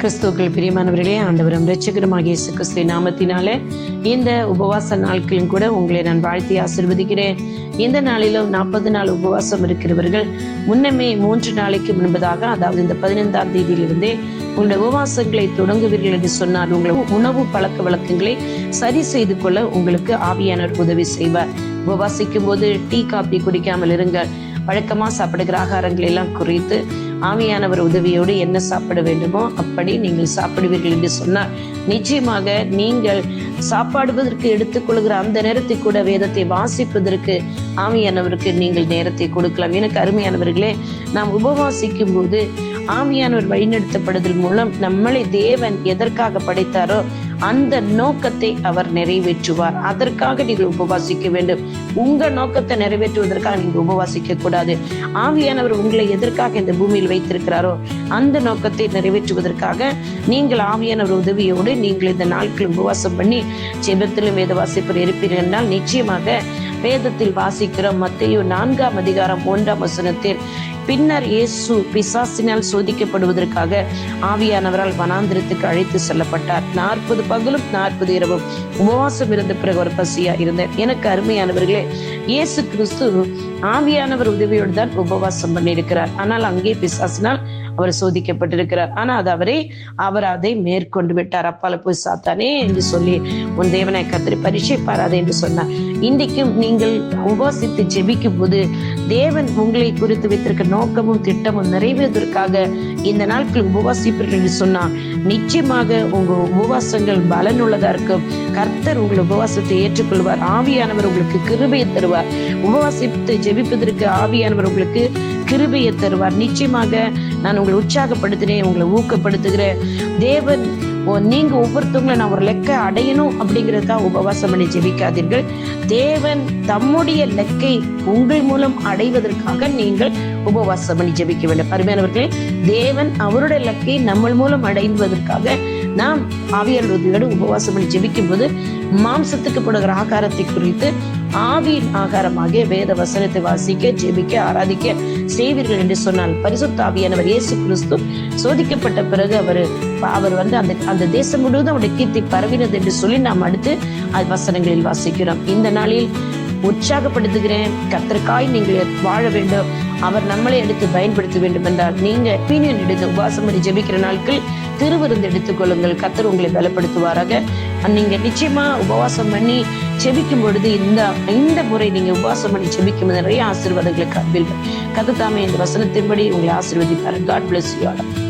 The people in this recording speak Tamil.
கிறிஸ்துவுக்குள் பிரியமானவர்களே, ஆண்டவரும் இரட்சகருமாகிய இயேசு கிறிஸ்துவின் நாமத்தினாலே இந்த உபவாச நாட்களும் கூட உங்களை நான் வாழ்த்தி ஆசீர்வதிக்கிறேன். இந்த நாளிலும் 40 நாள் உபவாசம் இருக்கிறவர்கள் முன்னமே 3 நாளைக்கு முன்பதாக, அதாவது இந்த 15ஆம் தேதியிலிருந்தே உங்களுடைய உபவாசங்களை தொடங்குவீர்கள் என்று சொன்னார். உங்கள் உணவு பழக்க வழக்கங்களை சரி செய்து கொள்ள உங்களுக்கு ஆவியானவர் உதவி செய்வார். உபவாசிக்கும் போது டீ காபி குடிக்காமல் இருங்கள். வழக்கமா சாப்பிடுகிற ஆகாரங்களை எல்லாம் குறைத்து ஆவியானவர் உதவியோடு என்ன சாப்பிட வேண்டுமோ அப்படி நீங்கள் சாப்பிடுவீர்கள் என்று சொன்னார். நிச்சயமாக நீங்கள் சாப்பாடுவதற்கு எடுத்துக்கொள்கிற அந்த நேரத்தை கூட வேதத்தை வாசிப்பதற்கு ஆவியானவருக்கு நீங்கள் நேரத்தை கொடுக்கலாம். எனக்கு அருமையானவர்களே, நாம் உபவாசிக்கும் போது ஆவியானவர் வழிநடத்தப்படுதல் மூலம் நம்மளை தேவன் எதற்காக படைத்தாரோ அந்த நோக்கத்தை அவர் நிறைவேற்றுவார். அதற்காக நீங்கள் உபவாசிக்க வேண்டும். உங்க நோக்கத்தை நிறைவேற்றுவதற்காக நீங்க உபவாசிக்க கூடாது. ஆவியானவர் உங்களை எதற்காக இந்த பூமியில் வைத்திருக்கிறாரோ அந்த நோக்கத்தை நிறைவேற்றுவதற்காக நீங்கள் ஆவியானவர் உதவியோடு நீங்கள் இந்த நாட்கள் உபவாசம் பண்ணி ஜெபத்திலும் வேத வாசிப்பில் இருப்பீர்கள் என்றால் நிச்சயமாக வேதத்தில் வாசிக்கிறோம். மத்தேயு 4ஆம் அதிகாரம் 1ஆம் வசனத்தில், பின்னர் இயேசு பிசாசினால் சோதிக்கப்படுவதற்காக ஆவியானவரால் வனாந்திரத்துக்கு அழைத்து செல்லப்பட்டார். 40 பகலும் 40 இரவும் உபவாசம் இருந்த பிறகு ஒரு பசியா இருந்தார். எனக்கு அருமையானவர்களே, இயேசு கிறிஸ்து ஆவியானவர் உதவியோடு தான் உபவாசம் பண்ணியிருக்கிறார். ஆனால் அங்கே பிசாசினால் அவர் சோதிக்கப்பட்டிருக்கிறார். ஆனா அவர் அதை மேற்கொண்டு விட்டார். அப்பால போய் சாத்தானே என்று சொல்லி உன் தேவனை கர்த்தரை பரீட்சைப்பாராதே என்று சொன்னார். இன்றைக்கும் நீங்கள் உபவாசித்து ஜெபிக்கும் போது தேவன் உங்களை குறித்து வைத்திருக்க நோக்கமும் திட்டமும் நிறைவேறுவதற்காக இந்த நாட்கள் உபவாசிப்பீர்கள் என்று சொன்னார். நிச்சயமாக உங்க உபவாசங்கள் பலனுள்ளதா இருக்கும். கர்த்தர் உங்கள் உபவாசத்தை ஏற்றுக்கொள்வார். ஆவியானவர் உங்களுக்கு கிருபையை தருவார். உபவாசித்து ஜெபிப்பதற்கு ஆவியானவர் உங்களுக்கு கிருபையை தருவார். நிச்சயமாக நான் உங்களை உற்சாகப்படுத்துகிறேன், உங்களை ஊக்கப்படுத்துகிறேன். தேவன் நீங்க ஒவ்வொருத்தவங்களை நான் ஒரு லெக்கை அடையணும் அப்படிங்கிறதுக்காக உபவாசம் பண்ணி ஜெபிக்காதீர்கள். தேவன் தம்முடைய லெக்கை உங்கள் மூலம் அடைவதற்காக நீங்கள் உபவாசம் பண்ணி ஜெபிக்க வேண்டும். அருமையானவர்களே, தேவன் அவருடைய லெக்கை நம்ம மூலம் அடைவதற்காக நாம் ஆவியானவரோடு உபவாசம் பண்ணி ஜெபிக்கும் போது மாம்சத்துக்கு போடுகிற ஆகாரத்தை குறித்து ஆவியின் ஆகாரமாக வேத வசனத்தை வாசிக்க, ஜெபிக்க, ஆராதிக்க செய்வீர்கள் என்று சொன்னால், பரிசுத்த ஆவியானவர் இயேசு கிறிஸ்து சோதிக்கப்பட்ட பிறகு அவர் அந்த தேசம் முழுவதும் அவருடைய கீர்த்தி பரவினது என்று சொல்லி நாம் அடுத்து வசனங்களில் வாசிக்கிறோம். இந்த நாளில் உற்சாகப்படுத்துகிறேன். கர்த்தருக்காய் நீங்கள் வாழ வேண்டும். அவர் நம்மளை எடுத்து பயன்படுத்த வேண்டும் என்றால் நீங்க பீனியன் எடுத்து உபவாசம் பண்ணி ஜெபிக்கிற நாட்கள் திருவிருந்து எடுத்துக்கொள்ளுங்கள். கர்த்தர் உங்களை பலப்படுத்துவாராக. நீங்க நிச்சயமா உபவாசம் பண்ணி ஜெபிக்கும் பொழுது இந்த முறை நீங்க உபவாசம் பண்ணி ஜெபிக்கும் நிறைய ஆசீர்வாதங்களை காண்பீர்கள். கர்த்தர் தாமே இந்த வசனத்தின்படி உங்களை ஆசீர்வதிப்பார். God bless you all.